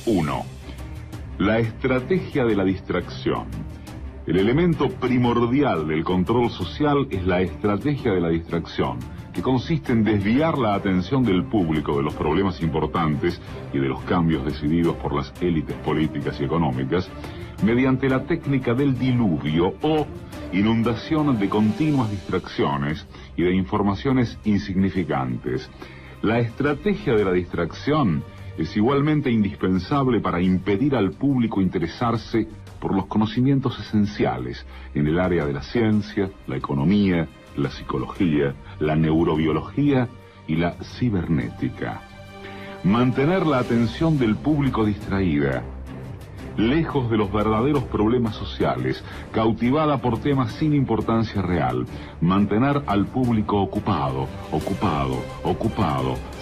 1. La estrategia de la distracción. El elemento primordial del control social es la estrategia de la distracción, que consiste en desviar la atención del público de los problemas importantes y de los cambios decididos por las élites políticas y económicas mediante la técnica del diluvio o inundación de continuas distracciones y de informaciones insignificantes. La estrategia de la distracción es igualmente indispensable para impedir al público interesarse por los conocimientos esenciales en el área de la ciencia, la economía, la psicología, la neurobiología y la cibernética. Mantener la atención del público distraída, lejos de los verdaderos problemas sociales, cautivada por temas sin importancia real. Mantener al público ocupado,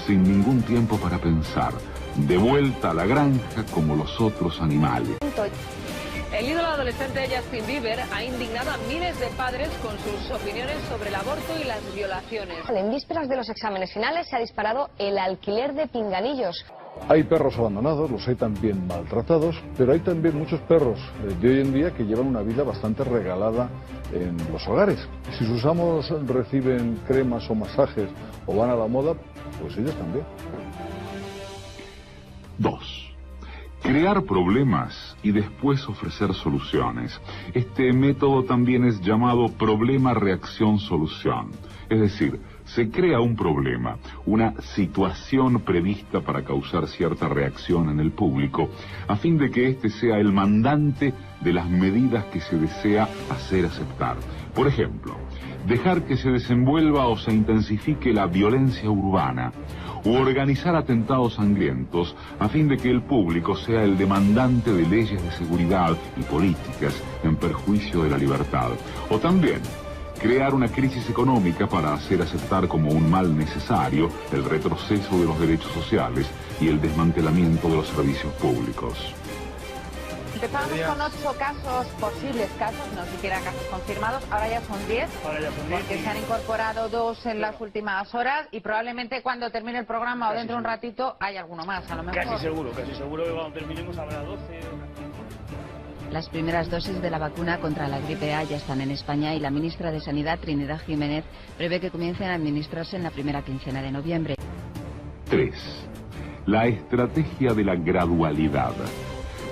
sin ningún tiempo para pensar. De vuelta a la granja como los otros animales. El ídolo adolescente Justin Bieber ha indignado a miles de padres con sus opiniones sobre el aborto y las violaciones. En vísperas de los exámenes finales se ha disparado el alquiler de pinganillos. Hay perros abandonados, los hay también maltratados, pero hay también muchos perros de hoy en día que llevan una vida bastante regalada en los hogares. Si sus amos reciben cremas o masajes o van a la moda, pues ellos también. 2. Crear problemas y después ofrecer soluciones. Este método también es llamado problema-reacción-solución. Es decir, se crea un problema, una situación prevista para causar cierta reacción en el público, a fin de que éste sea el mandante de las medidas que se desea hacer aceptar. Por ejemplo, dejar que se desenvuelva o se intensifique la violencia urbana, u organizar atentados sangrientos a fin de que el público sea el demandante de leyes de seguridad y políticas en perjuicio de la libertad. O también crear una crisis económica para hacer aceptar como un mal necesario el retroceso de los derechos sociales y el desmantelamiento de los servicios públicos. Empezamos con 8 casos, posibles casos, no siquiera casos confirmados, ahora ya son 10, porque se han incorporado 2 en las últimas horas y probablemente cuando termine el programa o dentro de un ratito hay alguno más, a lo mejor. Casi seguro que cuando terminemos habrá 12. Las primeras dosis de la vacuna contra la gripe A ya están en España y la ministra de Sanidad, Trinidad Jiménez, prevé que comiencen a administrarse en la primera quincena de noviembre. 3. La estrategia de la gradualidad.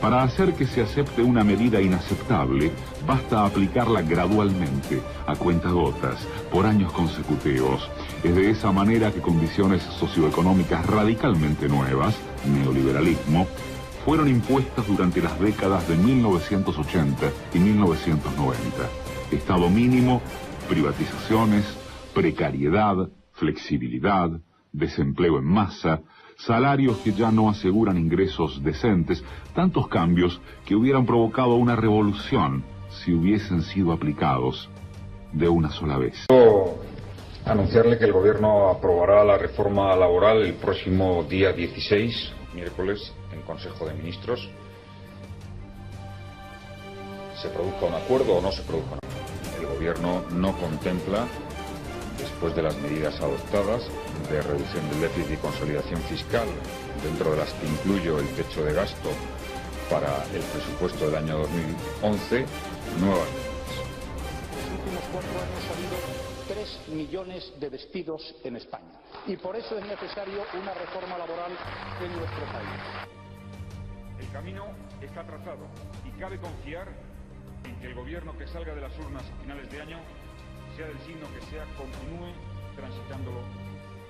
Para hacer que se acepte una medida inaceptable, basta aplicarla gradualmente, a cuentagotas, por años consecutivos. Es de esa manera que condiciones socioeconómicas radicalmente nuevas, neoliberalismo, fueron impuestas durante las décadas de 1980 y 1990. Estado mínimo, privatizaciones, precariedad, flexibilidad, desempleo en masa, salarios que ya no aseguran ingresos decentes, tantos cambios que hubieran provocado una revolución si hubiesen sido aplicados de una sola vez. Quiero anunciarle que el Gobierno aprobará la reforma laboral el próximo día 16, miércoles, en Consejo de Ministros. Se produzca un acuerdo o no se produzca un acuerdo. El Gobierno no contempla, después de las medidas adoptadas de reducción del déficit y consolidación fiscal, dentro de las que incluyo el techo de gasto para el presupuesto del año 2011, nuevas medidas. En los últimos 4 años ha habido 3 millones de despidos en España y por eso es necesario una reforma laboral en nuestro país. El camino está trazado y cabe confiar en que el Gobierno que salga de las urnas a finales de año, sea del signo que sea, continúe transitándolo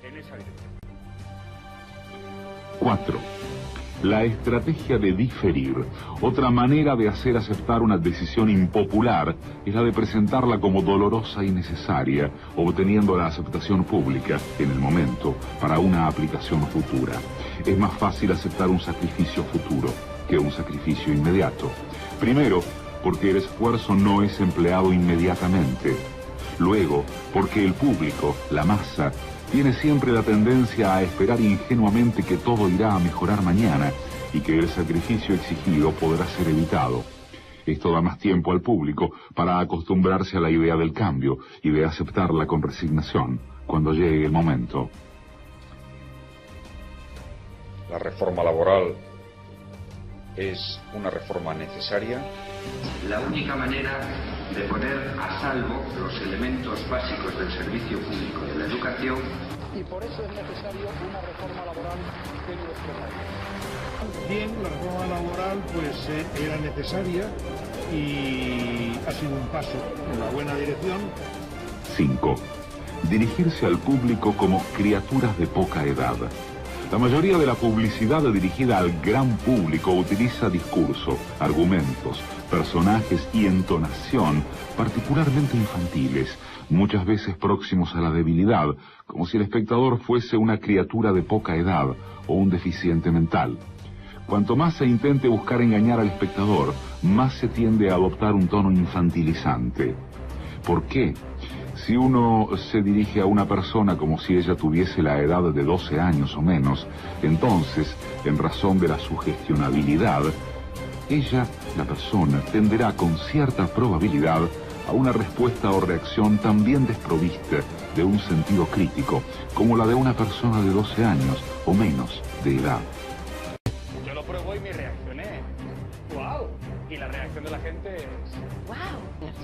en esa dirección. 4. La estrategia de diferir. Otra manera de hacer aceptar una decisión impopular es la de presentarla como dolorosa y necesaria, obteniendo la aceptación pública en el momento para una aplicación futura. Es más fácil aceptar un sacrificio futuro que un sacrificio inmediato. Primero, porque el esfuerzo no es empleado inmediatamente. Luego, porque el público, la masa, tiene siempre la tendencia a esperar ingenuamente que todo irá a mejorar mañana y que el sacrificio exigido podrá ser evitado. Esto da más tiempo al público para acostumbrarse a la idea del cambio y de aceptarla con resignación cuando llegue el momento. La reforma laboral es una reforma necesaria. La única manera de poner a salvo los elementos básicos del servicio público de la educación. Y por eso es necesario una reforma laboral en nuestro país. Bien, la reforma laboral pues era necesaria y ha sido un paso en la buena dirección. 5. Dirigirse al público como criaturas de poca edad. La mayoría de la publicidad dirigida al gran público utiliza discurso, argumentos, personajes y entonación particularmente infantiles, muchas veces próximos a la debilidad, como si el espectador fuese una criatura de poca edad o un deficiente mental. Cuanto más se intente buscar engañar al espectador, más se tiende a adoptar un tono infantilizante. ¿Por qué? Si uno se dirige a una persona como si ella tuviese la edad de 12 años o menos, entonces, en razón de la sugestionabilidad, ella, la persona, tenderá con cierta probabilidad a una respuesta o reacción también desprovista de un sentido crítico, como la de una persona de 12 años o menos de edad. Yo lo pruebo y me reaccioné. ¡Wow! Y la reacción de la gente es... ¡Wow!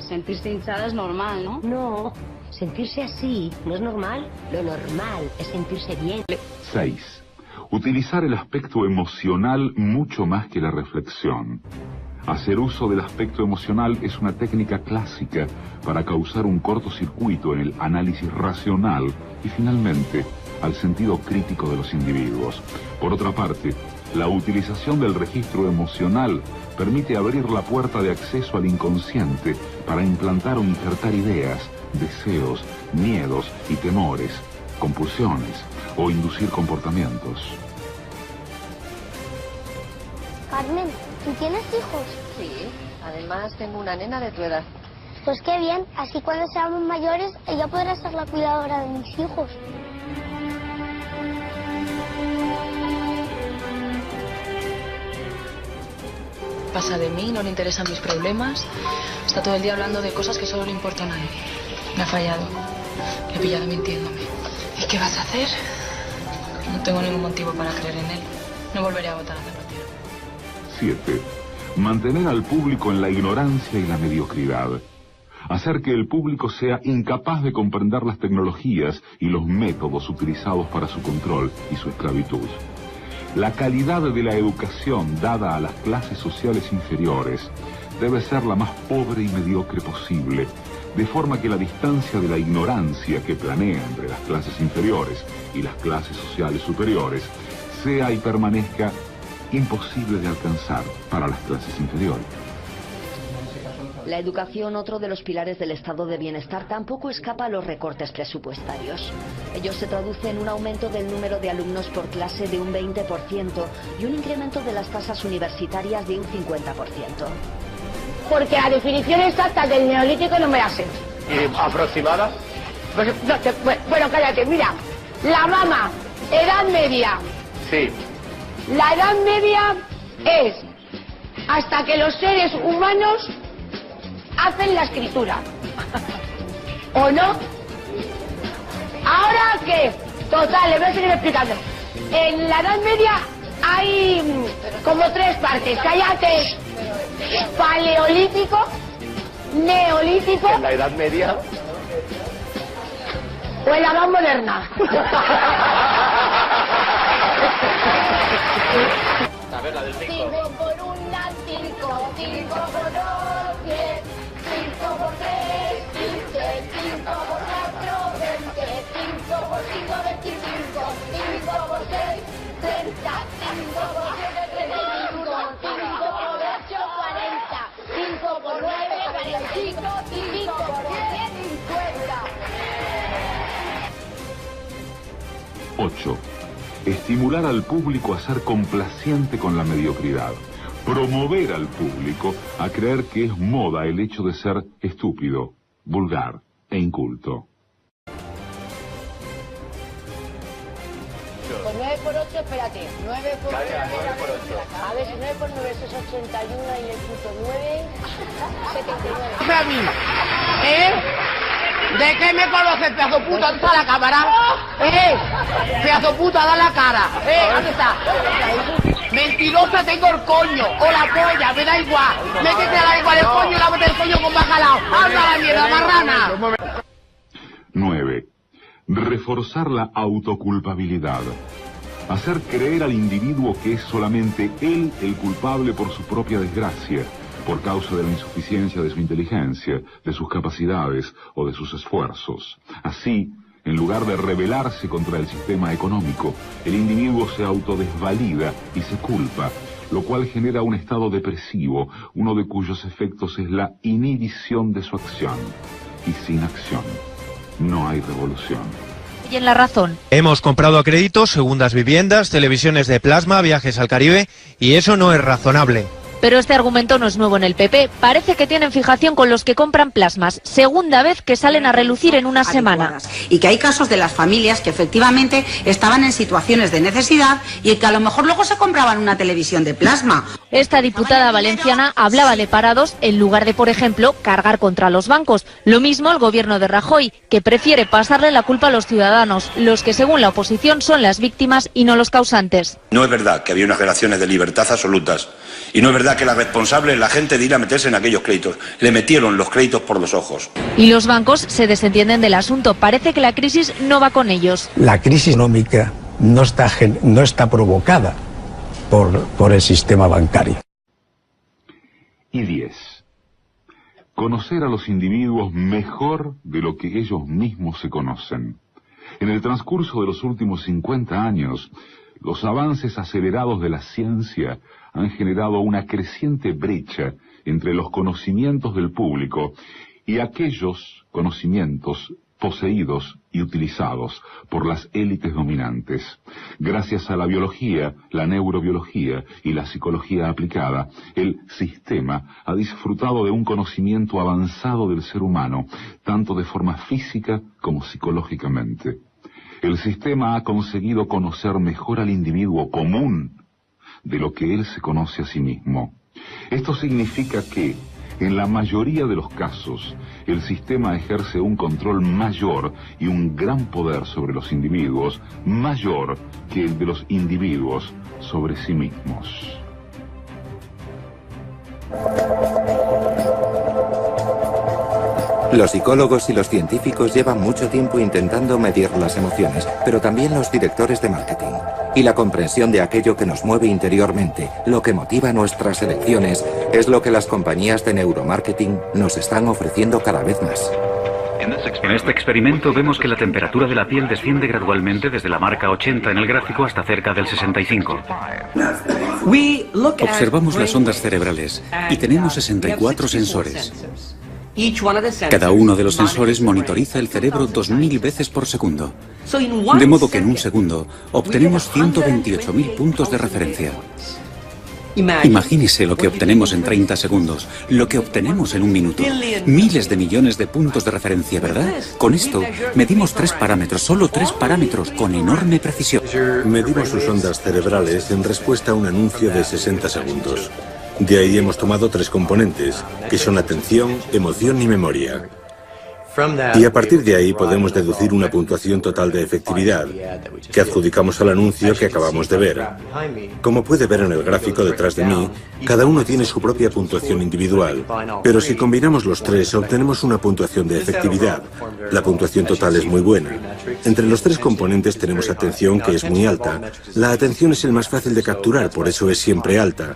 Sentirse hinchada es normal, ¿no? No, sentirse así no es normal. Lo normal es sentirse bien. 6. Utilizar el aspecto emocional mucho más que la reflexión. Hacer uso del aspecto emocional es una técnica clásica para causar un cortocircuito en el análisis racional y finalmente al sentido crítico de los individuos. Por otra parte, la utilización del registro emocional permite abrir la puerta de acceso al inconsciente para implantar o injertar ideas, deseos, miedos y temores, compulsiones o inducir comportamientos. Carmen, ¿tú tienes hijos? Sí, además tengo una nena de tu edad. Pues qué bien, así cuando seamos mayores ella podrá ser la cuidadora de mis hijos. Pasa de mí, no le interesan mis problemas. Está todo el día hablando de cosas que solo le importan a él. Me ha fallado. Le he pillado mintiéndome. ¿Y qué vas a hacer? No tengo ningún motivo para creer en él. No volveré a votar a Zapatero. 7. Mantener al público en la ignorancia y la mediocridad. Hacer que el público sea incapaz de comprender las tecnologías y los métodos utilizados para su control y su esclavitud. La calidad de la educación dada a las clases sociales inferiores debe ser la más pobre y mediocre posible, de forma que la distancia de la ignorancia que planea entre las clases inferiores y las clases sociales superiores sea y permanezca imposible de alcanzar para las clases inferiores. La educación, otro de los pilares del estado de bienestar, tampoco escapa a los recortes presupuestarios. Ello se traduce en un aumento del número de alumnos por clase de un 20% y un incremento de las tasas universitarias de un 50%. Porque la definición exacta del neolítico no me la sé. ¿Y aproximada? Bueno, cállate, mira. La mama, edad media. Sí. La edad media es hasta que los seres humanos hacen la escritura. ¿O no? ¿Ahora qué? Total, le voy a seguir explicando. En la Edad Media hay como tres partes. Cállate. Paleolítico, neolítico. ¿En la Edad Media? O en la Edad Moderna. A ver, la del 5. 5 por 1, 5, 5 por 2, 10, 5 por 3, 15, 5 por 4, 20, 5 por 5, 25, 5 por 6, 30, 5 por 7, 35, 5 por 8, 40, 5 por 9, 45, 5 por 10, 50. 8. Estimular al público a ser complaciente con la mediocridad. Promover al público a creer que es moda el hecho de ser estúpido, vulgar e inculto. Pues 9 por 8, espérate. 9 por 9. A ver, si 9 por 9 es 81 y el punto 9, 79. A mí, ¿de qué me conoces, pedazo puta? ¿Dónde está la cámara? Pedazo puta, da la cara. ¿Dónde está? Mentirosa tengo el coño o la polla, me da igual. Métete a la igual el coño y lávate el coño con bacalao. ¡Anda la mierda, marrana! 9. Reforzar la autoculpabilidad. Hacer creer al individuo que es solamente él el culpable por su propia desgracia, por causa de la insuficiencia de su inteligencia, de sus capacidades o de sus esfuerzos. Así, en lugar de rebelarse contra el sistema económico, el individuo se autodesvalida y se culpa, lo cual genera un estado depresivo, uno de cuyos efectos es la inhibición de su acción. Y sin acción, no hay revolución. Y en La Razón. Hemos comprado a crédito segundas viviendas, televisiones de plasma, viajes al Caribe, y eso no es razonable. Pero este argumento no es nuevo en el PP. Parece que tienen fijación con los que compran plasmas. Segunda vez que salen a relucir en una semana. Y que hay casos de las familias que efectivamente estaban en situaciones de necesidad y que a lo mejor luego se compraban una televisión de plasma. Esta diputada valenciana hablaba de parados en lugar de, por ejemplo, cargar contra los bancos. Lo mismo el gobierno de Rajoy, que prefiere pasarle la culpa a los ciudadanos, los que según la oposición son las víctimas y no los causantes. No es verdad que había unas relaciones de libertad absolutas. Y no es verdad que la responsable es la gente de ir a meterse en aquellos créditos. Le metieron los créditos por los ojos. Y los bancos se desentienden del asunto. Parece que la crisis no va con ellos. La crisis económica no está provocada por el sistema bancario. Y 10. Conocer a los individuos mejor de lo que ellos mismos se conocen. En el transcurso de los últimos 50 años, los avances acelerados de la ciencia han generado una creciente brecha entre los conocimientos del público y aquellos conocimientos poseídos y utilizados por las élites dominantes. Gracias a la biología, la neurobiología y la psicología aplicada, el sistema ha disfrutado de un conocimiento avanzado del ser humano, tanto de forma física como psicológicamente. El sistema ha conseguido conocer mejor al individuo común de lo que él se conoce a sí mismo. Esto significa que, en la mayoría de los casos, el sistema ejerce un control mayor y un gran poder sobre los individuos, mayor que el de los individuos sobre sí mismos. Los psicólogos y los científicos llevan mucho tiempo intentando medir las emociones, pero también los directores de marketing. Y la comprensión de aquello que nos mueve interiormente, lo que motiva nuestras elecciones, es lo que las compañías de neuromarketing nos están ofreciendo cada vez más. En este experimento vemos que la temperatura de la piel desciende gradualmente desde la marca 80 en el gráfico hasta cerca del 65. Observamos las ondas cerebrales y tenemos 64 sensores. Cada uno de los sensores monitoriza el cerebro 2000 veces por segundo. De modo que en un segundo obtenemos 128.000 puntos de referencia. Imagínese lo que obtenemos en 30 segundos, lo que obtenemos en un minuto. Miles de millones de puntos de referencia, ¿verdad? Con esto medimos 3 parámetros, solo 3 parámetros, con enorme precisión. Medimos sus ondas cerebrales en respuesta a un anuncio de 60 segundos. De ahí hemos tomado 3 componentes, que son atención, emoción y memoria. Y a partir de ahí podemos deducir una puntuación total de efectividad, que adjudicamos al anuncio que acabamos de ver. Como puede ver en el gráfico detrás de mí, cada uno tiene su propia puntuación individual, pero si combinamos los 3 obtenemos una puntuación de efectividad. La puntuación total es muy buena. Entre los 3 componentes tenemos atención, que es muy alta. La atención es el más fácil de capturar, por eso es siempre alta.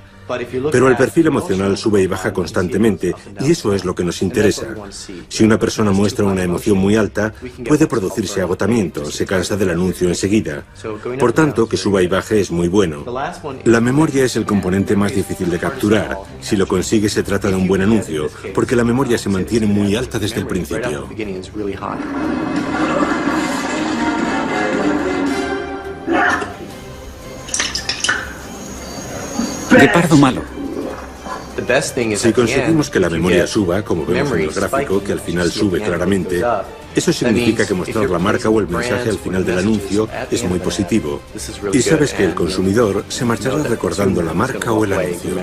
Pero el perfil emocional sube y baja constantemente, y eso es lo que nos interesa. Si una persona muestra una emoción muy alta, puede producirse agotamiento, se cansa del anuncio enseguida. Por tanto, que suba y baje es muy bueno. La memoria es el componente más difícil de capturar. Si lo consigue, se trata de un buen anuncio, porque la memoria se mantiene muy alta desde el principio. De pardo malo. Si conseguimos que la memoria suba, como vemos en el gráfico, que al final sube claramente, eso significa que mostrar la marca o el mensaje al final del anuncio es muy positivo. Y sabes que el consumidor se marchará recordando la marca o el anuncio.